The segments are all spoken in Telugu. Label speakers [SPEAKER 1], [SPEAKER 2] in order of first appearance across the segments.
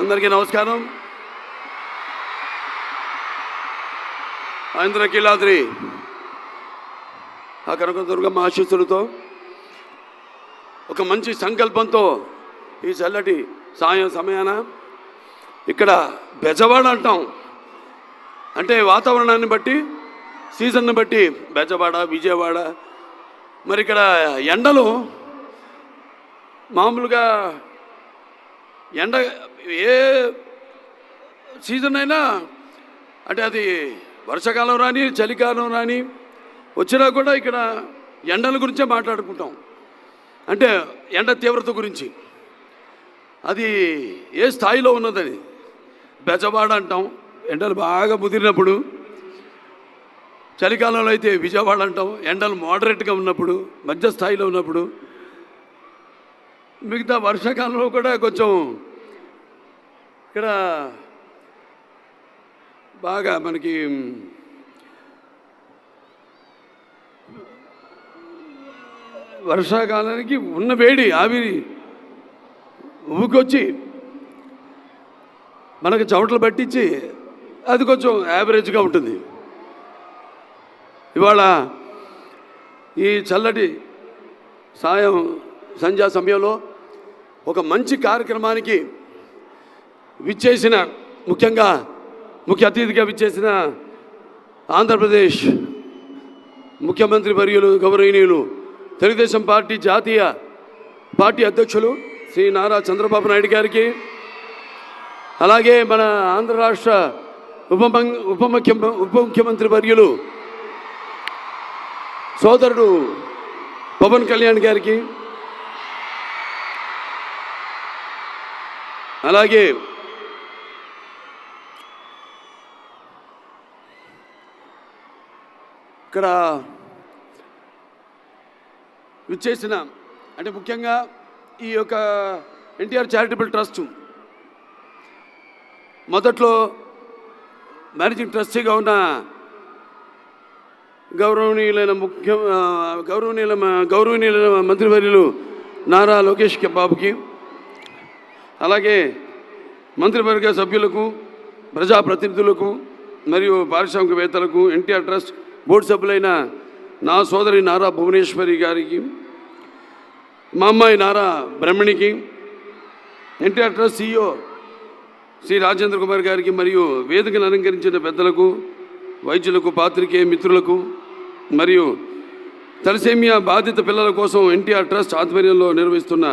[SPEAKER 1] అందరికీ నమస్కారం. ఇంద్రకీలాద్రి ఆ కనకదుర్గమ్మ ఆశీస్సులతో ఒక మంచి సంకల్పంతో ఈ చల్లటి సాయం సమయాన ఇక్కడ బెజవాడ అంటాం. అంటే వాతావరణాన్ని బట్టి, సీజన్ని బట్టి బెజవాడ, విజయవాడ. మరి ఇక్కడ ఎండలు మామూలుగా ఎండ ఏ సీజన్ అయినా, అంటే అది వర్షాకాలం రాని చలికాలం రాని వచ్చినా కూడా ఇక్కడ ఎండల గురించే మాట్లాడుకుంటాం. అంటే ఎండ తీవ్రత గురించి అది ఏ స్థాయిలో ఉన్నదని బెజవాడ అంటాం. ఎండలు బాగా ముదిరినప్పుడు. చలికాలంలో అయితే విజయవాడ అంటాం. ఎండలు మోడరేట్గా ఉన్నప్పుడు, మధ్య స్థాయిలో ఉన్నప్పుడు. మిగతా వర్షాకాలంలో కూడా కొంచెం ఇక్కడ బాగా మనకి వర్షాకాలానికి ఉన్న వేడి ఆవిరి ఊకొచ్చి మనకు చెమటలు పట్టించి అది కొంచెం యావరేజ్గా ఉంటుంది. ఇవాళ ఈ చల్లటి సంధ్యా సమయంలో ఒక మంచి కార్యక్రమానికి విచ్చేసిన, ముఖ్యంగా ముఖ్య అతిథిగా విచ్చేసిన ఆంధ్రప్రదేశ్ ముఖ్యమంత్రి వర్యులు గౌరవనీయులు తెలుగుదేశం పార్టీ జాతీయ పార్టీ అధ్యక్షులు శ్రీ నారా చంద్రబాబు నాయుడు గారికి, అలాగే మన ఆంధ్ర రాష్ట్ర ఉప ముఖ్యమంత్రి వర్యులు సోదరుడు పవన్ కళ్యాణ్ గారికి, అలాగే ఇక్కడ విచ్చేసిన, అంటే ముఖ్యంగా ఈ యొక్క ఎన్టీఆర్ చారిటబుల్ ట్రస్ట్ మొదట్లో మేనేజింగ్ ట్రస్టీగా ఉన్న గౌరవనీయులైన మంత్రివర్యులు నారా లోకేష్ బాబుకి, అలాగే మంత్రివర్గ సభ్యులకు, ప్రజాప్రతినిధులకు మరియు పారిశ్రామికవేత్తలకు, ఎన్టీఆర్ ట్రస్ట్ బోర్డు సభ్యులైన నా సోదరి నారా భువనేశ్వరి గారికి, మా అమ్మాయి నారా బ్రహ్మణికి, ఎన్టీఆర్ ట్రస్ట్ CEO శ్రీ రాజేంద్ర కుమార్ గారికి, మరియు వేదికను అలంకరించిన పెద్దలకు, వైద్యులకు, పాత్రికేయ మిత్రులకు, మరియు తలసేమియా బాధిత పిల్లల కోసం ఎన్టీఆర్ ట్రస్ట్ ఆధ్వర్యంలో నిర్వహిస్తున్న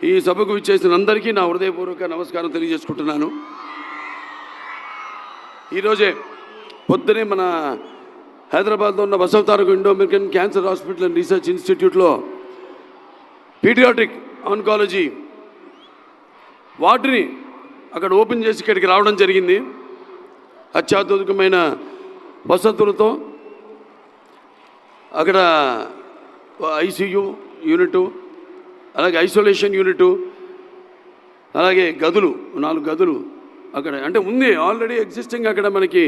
[SPEAKER 1] ఈ సభకు విచ్చేసిన అందరికీ నా హృదయపూర్వక నమస్కారం తెలియజేసుకుంటున్నాను. ఈరోజే పొద్దునే మన హైదరాబాద్లో ఉన్న Basavataraka Indo American cancer hospital and research ఇన్స్టిట్యూట్లో పీడియాట్రిక్ ఆన్కాలజీ వార్డుని అక్కడ ఓపెన్ చేసి ఇక్కడికి రావడం జరిగింది. అత్యాధునికమైన వసతులతో అక్కడ ICU యూనిట్, అలాగే ఐసోలేషన్ యూనిట్, అలాగే గదులు 4 గదులు అక్కడ అంటే ఉంది. ఆల్రెడీ ఎగ్జిస్టింగ్ అక్కడ మనకి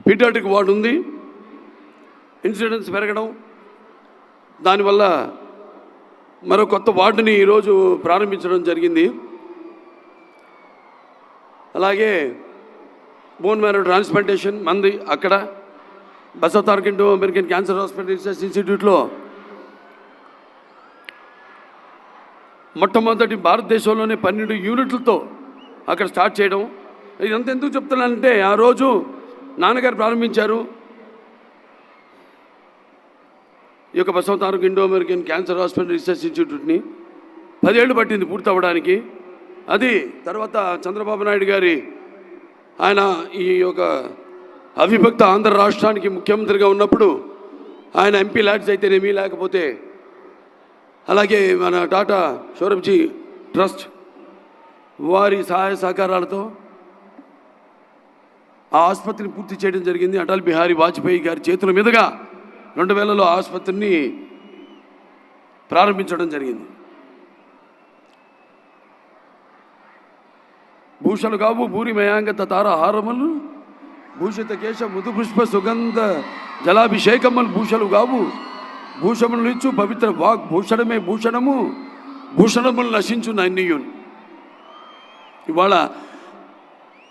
[SPEAKER 1] పీడియాట్రిక్ వార్డు ఉంది. ఇన్సిడెన్స్ పెరగడం, దానివల్ల మరో కొత్త వార్డుని ఈరోజు ప్రారంభించడం జరిగింది. అలాగే బోన్ మ్యారో ట్రాన్స్ప్లాంటేషన్ మంది అక్కడ Basavataraka Indo American cancer hospital research ఇన్స్టిట్యూట్లో మొట్టమొదటి భారతదేశంలోనే 12 యూనిట్లతో అక్కడ స్టార్ట్ చేయడం. ఇదంతా ఎందుకు చెప్తున్నానంటే, ఆ రోజు నాన్నగారు ప్రారంభించారు ఈ యొక్క Basavataraka Indo American cancer hospital research ఇన్స్టిట్యూట్ని. 10 ఏళ్ళు పట్టింది పూర్తి అవ్వడానికి. అది తర్వాత చంద్రబాబు నాయుడు గారి ఆయన ఈ యొక్క అవిభక్త ఆంధ్ర రాష్ట్రానికి ముఖ్యమంత్రిగా ఉన్నప్పుడు ఆయన MP ల్యాడ్స్ అయితేనేమి, లేకపోతే అలాగే మన టాటా షోరబ్జీ ట్రస్ట్ వారి సహాయ సహకారాలతో ఆ ఆసుపత్రిని పూర్తి చేయడం జరిగింది. అటల్ బిహారీ వాజ్పేయి గారి చేతుల మీదుగా 2000లో ఆసుపత్రిని ప్రారంభించడం జరిగింది. భూషలు కావు భూరి మయాంగత తారహారములు, భూషిత కేశ ముదు పుష్ప సుగంధ జలాభిషేకములు భూషలు కావు, భూషములు ఇచ్చు పవిత్ర వాగ్ భూషణమే భూషణము, భూషణములు నశించు నన్నియున్. ఇవాళ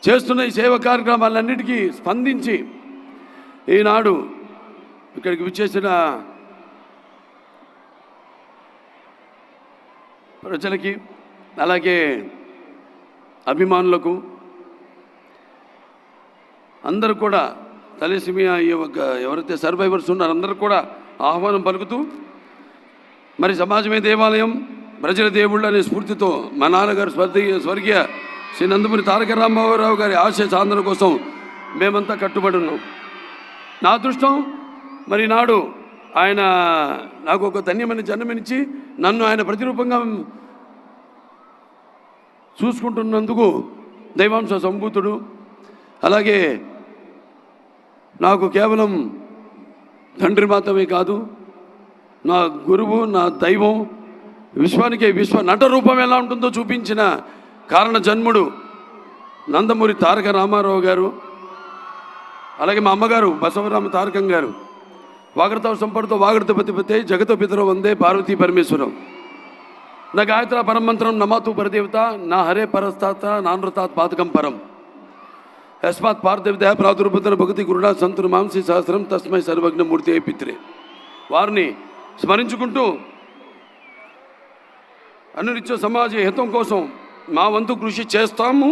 [SPEAKER 1] చేస్తున్న ఈ సేవా కార్యక్రమాలన్నిటికీ స్పందించి ఈనాడు ఇక్కడికి విచ్చేసిన ప్రజలకి, అలాగే అభిమానులకు అందరూ కూడా తలసేమియా ఎవరైతే సర్వైవర్స్ ఉన్నారో అందరూ కూడా ఆహ్వానం పలుకుతూ, మరి సమాజమే దేవాలయం, ప్రజల దేవుళ్ళు అనే స్ఫూర్తితో మా నాన్నగారు స్వర్గీయ శ్రీ నందమూరి తారక రామారావు గారి ఆశయ సాధన కోసం మేమంతా కట్టుబడి ఉన్నాం. నా అదృష్టం మరి నాడు ఆయన నాకు ఒక ధన్యమైన జన్మనిచ్చి నన్ను ఆయన ప్రతిరూపంగా చూసుకుంటున్నందుకు దైవాంశ సంభూతుడు, అలాగే నాకు కేవలం తండ్రి మాత్రమే కాదు, నా గురువు, నా దైవం, విశ్వానికి నట రూపం ఎలా ఉంటుందో చూపించిన కారణ జన్ముడు నందమూరి తారక రామారావు గారు, అలాగే మా అమ్మగారు బసవరామ తారకం గారు. వాగడతావు సంపడుతో వాగడత పతిపతే జగతో పితరో వందే పార్వతీ పరమేశ్వరం. నా గాయత్ర పరమంత్రం నమాతు పరదేవత నా హరే పరస్తాత నానృతాత్ పాతకం పరం యస్మాత్ పార్థదేవత ప్రాదుర్భుతన భగతి గురుడా సంతురు మాంసి సహస్రం తస్మై సర్వజ్ఞమూర్తి పిత్రే. వారిని స్మరించుకుంటూ అనునిత్య సమాజ హితం కోసం మా వంతు కృషి చేస్తున్నాము,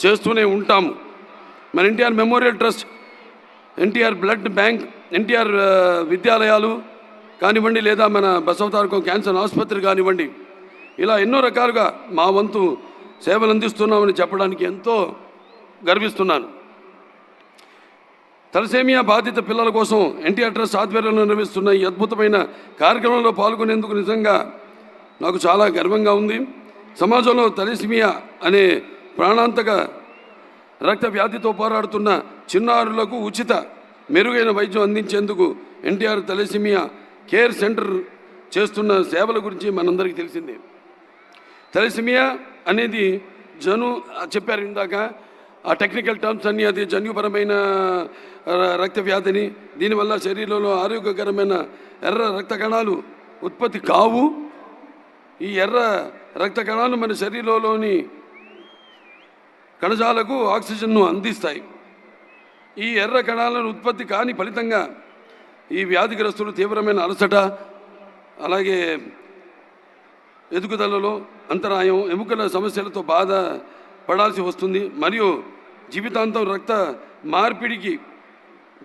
[SPEAKER 1] చేస్తూనే ఉంటాము. మన NTR memorial trust, NTR blood bank, NTR విద్యాలయాలు కానివ్వండి, లేదా మన బసవతారకం క్యాన్సర్ ఆసుపత్రి కానివ్వండి, ఇలా ఎన్నో రకాలుగా మా వంతు సేవలు అందిస్తున్నామని చెప్పడానికి ఎంతో గర్విస్తున్నాను. తలసేమియా బాధిత పిల్లల కోసం ఎన్టీఆర్ ట్రస్ట్ ఆధ్వర్యంలో నిర్వహిస్తున్న ఈ అద్భుతమైన కార్యక్రమంలో పాల్గొనేందుకు నిజంగా నాకు చాలా గర్వంగా ఉంది. సమాజంలో తలసేమియా అనే ప్రాణాంతక రక్త వ్యాధితో పోరాడుతున్న చిన్నారులకు ఉచిత మెరుగైన వైద్యం అందించేందుకు ఎన్టీఆర్ తలసేమియా కేర్ సెంటర్ చేస్తున్న సేవల గురించి మనందరికీ తెలిసిందే. తలసేమియా అనేది చెప్పారు ఇందాక, ఆ టెక్నికల్ టర్మ్స్ అన్నీ, అది జన్యుపరమైన రక్త వ్యాధిని, దీనివల్ల శరీరంలో ఆరోగ్యకరమైన ఎర్ర రక్త కణాలు ఉత్పత్తి కావు. ఈ ఎర్ర రక్త కణాలు మన శరీరంలోని కణజాలకు ఆక్సిజన్ను అందిస్తాయి. ఈ ఎర్ర కణాలను ఉత్పత్తి కాని ఫలితంగా ఈ వ్యాధిగ్రస్తులు తీవ్రమైన అలసట, అలాగే ఎదుగుదలలో అంతరాయం, ఎముకల సమస్యలతో బాధ పడాల్సి వస్తుంది. మరియు జీవితాంతం రక్త మార్పిడికి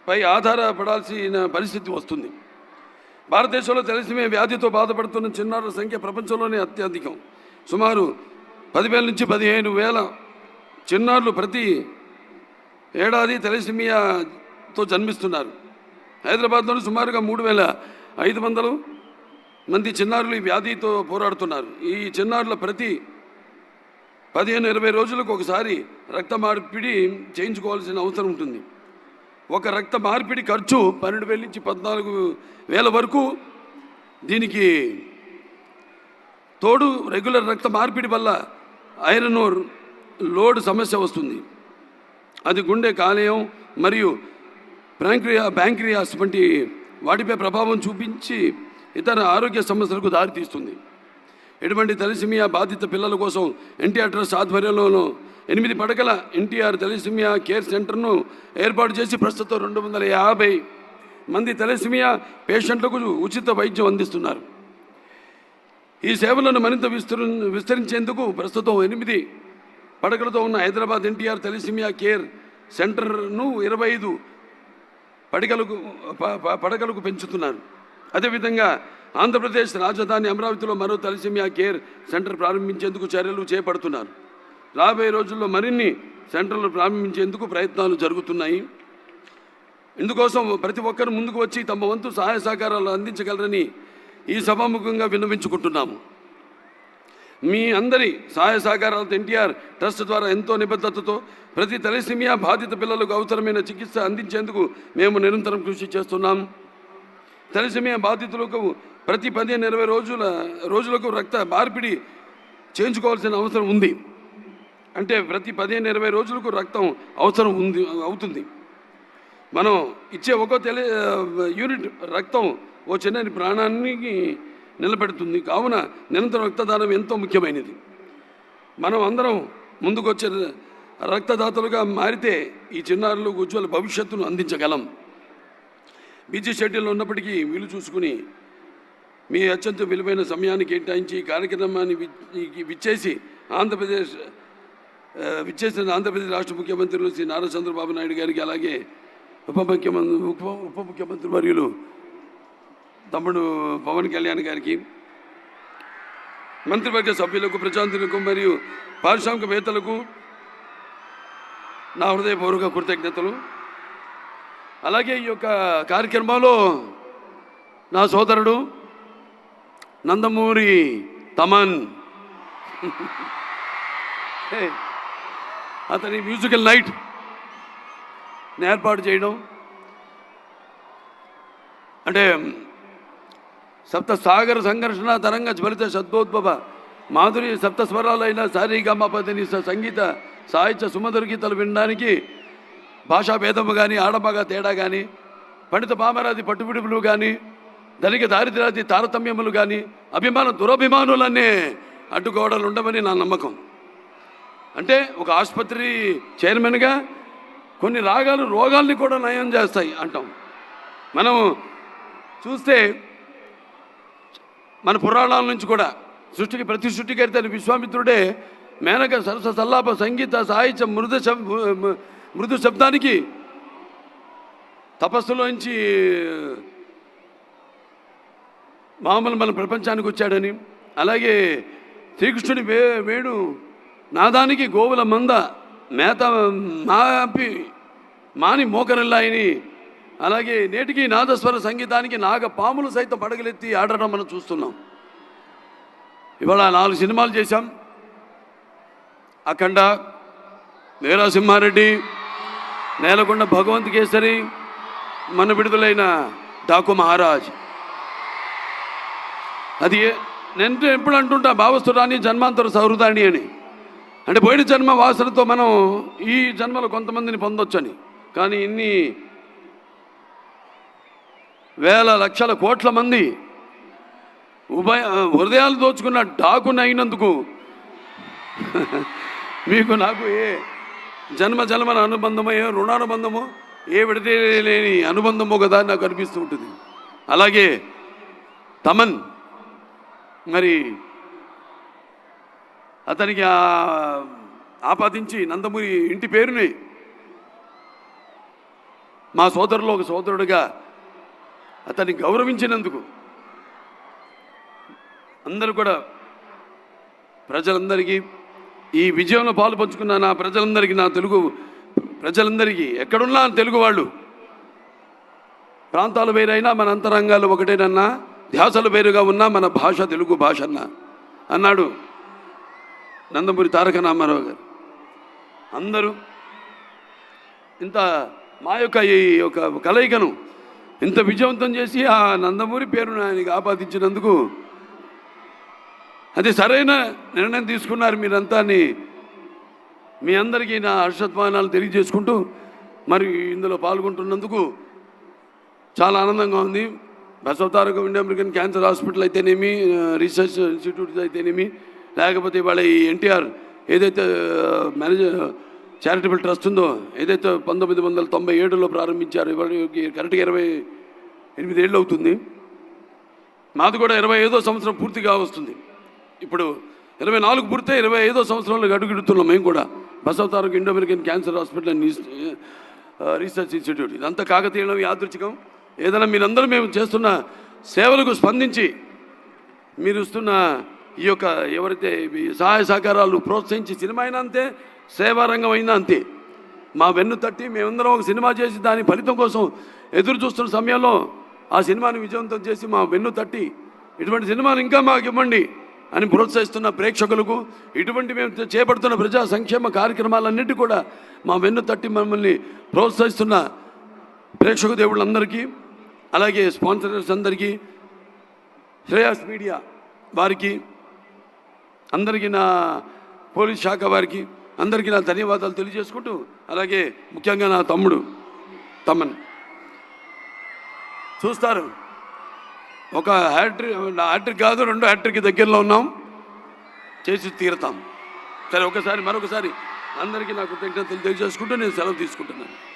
[SPEAKER 1] పై ఆధారపడాల్సిన పరిస్థితి వస్తుంది. భారతదేశంలో తలసేమియా వ్యాధితో బాధపడుతున్న చిన్నారుల సంఖ్య ప్రపంచంలోనే అత్యధికం. సుమారు 10,000 నుంచి 15,000 చిన్నారులు ప్రతి ఏడాది తలసేమియాతో జన్మిస్తున్నారు. హైదరాబాద్లో సుమారుగా 3,500 మంది చిన్నారులు ఈ వ్యాధితో పోరాడుతున్నారు. ఈ చిన్నారుల ప్రతి 15-20 రోజులకు ఒకసారి రక్త మార్పిడి చేయించుకోవాల్సిన అవసరం ఉంటుంది. ఒక రక్త మార్పిడి ఖర్చు 12,000 నుంచి 14,000 వరకు. దీనికి తోడు రెగ్యులర్ రక్త మార్పిడి వల్ల ఐరన్ లోడ్ సమస్య వస్తుంది. అది గుండె, కాలేయం మరియు ప్యాంక్రియాస్ వంటి వాటిపై ప్రభావం చూపించి ఇతర ఆరోగ్య సమస్యలకు దారితీస్తుంది. ఇటువంటి తలసేమియా బాధిత పిల్లల కోసం ఎన్టీఆర్ ట్రస్ట్ ఆధ్వర్యంలో 8 పడకల ఎన్టీఆర్ తలసేమియా కేర్ సెంటర్ను ఏర్పాటు చేసి ప్రస్తుతం 250 మంది తలసేమియా పేషెంట్లకు ఉచిత వైద్యం అందిస్తున్నారు. ఈ సేవలను మరింత విస్తరించేందుకు ప్రస్తుతం 8 పడకలతో ఉన్న హైదరాబాద్ ఎన్టీఆర్ తలసేమియా కేర్ సెంటర్ను 25 పడకలకు పెంచుతున్నారు. అదేవిధంగా ఆంధ్రప్రదేశ్ రాజధాని అమరావతిలో మరో తలసేమియా కేర్ సెంటర్ ప్రారంభించేందుకు చర్యలు చేపడుతున్నారు. రాబోయే రోజుల్లో మరిన్ని సెంటర్లు ప్రారంభించేందుకు ప్రయత్నాలు జరుగుతున్నాయి. ఇందుకోసం ప్రతి ఒక్కరు ముందుకు వచ్చి తమ వంతు సహాయ సహకారాలు అందించగలరని ఈ సభాముఖంగా విన్నవించుకుంటున్నాము. మీ అందరి సహాయ సహకారాలతో ఎన్టీఆర్ ట్రస్ట్ ద్వారా ఎంతో నిబద్ధతతో ప్రతి తలసేమియా బాధిత పిల్లలకు అవసరమైన చికిత్స అందించేందుకు మేము నిరంతరం కృషి చేస్తున్నాం. తలసేమియా బాధితులకు ప్రతి 15-20 రోజులకు రక్త మార్పిడి చేయించుకోవాల్సిన అవసరం ఉంది. అంటే ప్రతి 15-20 రోజులకు రక్తం అవసరం అవుతుంది. మనం ఇచ్చే ఒక్కో యూనిట్ రక్తం ఓ చిన్న ప్రాణానికి నిలబెడుతుంది. కావున నిరంతరం రక్తదానం ఎంతో ముఖ్యమైనది. మనం అందరం ముందుకు వచ్చే రక్తదాతలుగా మారితే ఈ చిన్నారులకు ఉజ్వల భవిష్యత్తును అందించగలం. బిజీ షెడ్యూల్ ఉన్నప్పటికీ వీలు చూసుకుని మీ అత్యంత విలువైన సమయాన్ని కేటాయించి ఈ కార్యక్రమాన్ని విచ్చేసిన ఆంధ్రప్రదేశ్ రాష్ట్ర ముఖ్యమంత్రులు శ్రీ నారా చంద్రబాబు నాయుడు గారికి, అలాగే ఉప ముఖ్యమంత్రి వర్యులు తమ్ముడు పవన్ కళ్యాణ్ గారికి, మంత్రివర్గ సభ్యులకు, ప్రజాంతులకు మరియు పారిశ్రామికవేత్తలకు నా హృదయపూర్వక కృతజ్ఞతలు. అలాగే ఈ యొక్క కార్యక్రమంలో నా సోదరుడు నందమూరి తమన్ అతని మ్యూజికల్ నైట్ ఏర్పాటు చేయడం, అంటే సప్త సాగర సంఘర్షణ తరంగ జ్వలిత శబ్దోద్భవ మాధురి సప్త స్వరాలైన సారీగమపదిని సంగీత సాహిత్య సుమధుర గీతాలు వినడానికి భాషా భేదము కానీ, ఆడమగ తేడా కానీ, పండిత పామరాది పట్టుబిడుపులు కానీ, ధనిక దారిద్ర్యాది తారతమ్యములు కానీ, దురభిమానులన్నీ అడ్డుగోడలు ఉండమని నా నమ్మకం. అంటే ఒక ఆసుపత్రి చైర్మన్గా కొన్ని రోగాల్ని కూడా నయం చేస్తాయి అంటాం. మనం చూస్తే మన పురాణాల నుంచి కూడా ప్రతి సృష్టికర్త విశ్వామిత్రుడే మేనక సరస సల్లాప సంగీత సాహిత్య మృదు శబ్దానికి తపస్సులోంచి మామూలు మన ప్రపంచానికి వచ్చాడని, అలాగే శ్రీకృష్ణుడి వేణు నాదానికి గోవుల మంద మేత మాని మోకరిల్లాయని, అలాగే నేటికి నాదస్వర సంగీతానికి పాములు సైతం పడగలెత్తి ఆడటం మనం చూస్తున్నాం. ఇవాళ 4 సినిమాలు చేశాం. అఖండ, వీరసింహారెడ్డి, నేలకొండ భగవంత్ కేసరి, మన విడుదలైన డాకు మహారాజ్. అది నేను ఎప్పుడు అంటుంటా, భావస్తురాని జన్మాంతర సౌహృదాన్ని అని. అంటే పోయిన జన్మ వాసనతో మనం ఈ జన్మలో కొంతమందిని పొందొచ్చని. కానీ ఇన్ని వేల లక్షల కోట్ల మంది హృదయాలు దోచుకున్న డాకుని అయినందుకు మీకు నాకు ఏ జన్మల అనుబంధమో, ఏ రుణానుబంధమో, ఏ విడదీయలేని అనుబంధమో కదా నాకు అనిపిస్తూ ఉంటుంది. అలాగే తమన్, మరి అతనికి ఆపాదించి నందమూరి ఇంటి పేరుని మా సోదరులో ఒక సోదరుడిగా అతన్ని గౌరవించినందుకు అందరూ కూడా ప్రజలందరికీ, ఈ విజయంలో పాలు పంచుకున్న నా ప్రజలందరికీ, నా తెలుగు ప్రజలందరికీ, ఎక్కడున్నా తెలుగు వాళ్ళు, ప్రాంతాలు వేరైనా మన అంతరంగాలు ఒకటేనన్నా, ధ్యాసలు వేరుగా ఉన్నా మన భాష తెలుగు భాష అన్నాడు నందమూరి తారక రామారావు గారు. అందరూ ఇంత మా యొక్క ఈ యొక్క కలయికను ఇంత విజయవంతం చేసి ఆ నందమూరి పేరును ఆయనకి ఆపాదించినందుకు అది సరైన నిర్ణయం తీసుకున్నారు మీరంతా అని మీ అందరికీ నా హర్షధ్వానాలు తెలియజేసుకుంటూ, మరి ఇందులో పాల్గొంటున్నందుకు చాలా ఆనందంగా ఉంది. Basavatarakam India American cancer hospital అయితేనేమి, రీసెర్చ్ ఇన్స్టిట్యూట్స్ అయితేనేమి, లేకపోతే వాళ్ళ ఈ ఎన్టీఆర్ ఏదైతే చారిటబుల్ ట్రస్ట్ ఉందో, ఏదైతే 1997లో ప్రారంభించారు, ఇవాళకి కరెక్ట్గా 28 ఏళ్ళు అవుతుంది. మాది కూడా 25వ సంవత్సరం పూర్తిగా వస్తుంది. ఇప్పుడు 24 పూర్తే 25వ సంవత్సరంలో అడుగుడుతున్నాం మేము కూడా. Basavatarakam India American cancer hospital and research institute. ఇదంతా కాకతీయం, యాదృచ్ఛికం. ఏదైనా మీరందరూ మేము చేస్తున్న సేవలకు స్పందించి మీరు ఇస్తున్న ఈ యొక్క ఎవరైతే సహాయ సహకారాలు ప్రోత్సహించి, సినిమా అయినా అంతే, సేవారంగం అయినా అంతే, మా వెన్ను తట్టి మేమందరం ఒక సినిమా చేసి దాని ఫలితం కోసం ఎదురు చూస్తున్న సమయంలో ఆ సినిమాని విజయవంతం చేసి మా వెన్ను తట్టి ఇటువంటి సినిమాను ఇంకా మాకు ఇవ్వండి అని ప్రోత్సహిస్తున్న ప్రేక్షకులకు, ఇటువంటి మేము చేపడుతున్న ప్రజా సంక్షేమ కార్యక్రమాలన్నిటి కూడా మా వెన్ను తట్టి మమ్మల్ని ప్రోత్సహిస్తున్న ప్రేక్షక దేవుళ్ళందరికీ, అలాగే స్పాన్సరర్స్ అందరికీ, శ్రేయాస్ మీడియా వారికి అందరికీ, నా పోలీస్ శాఖ వారికి అందరికీ నా ధన్యవాదాలు తెలియజేసుకుంటూ, అలాగే ముఖ్యంగా నా తమ్ముడు తమన్ చూస్తారు, ఒక హ్యాట్రిక్ కాదు 2 హ్యాట్రిక్ దగ్గరలో ఉన్నాం, చేసి తీరుతాం. సరే, మరొకసారి అందరికీ నాకు కృతజ్ఞతలు తెలియజేసుకుంటూ నేను సెలవు తీసుకుంటున్నాను.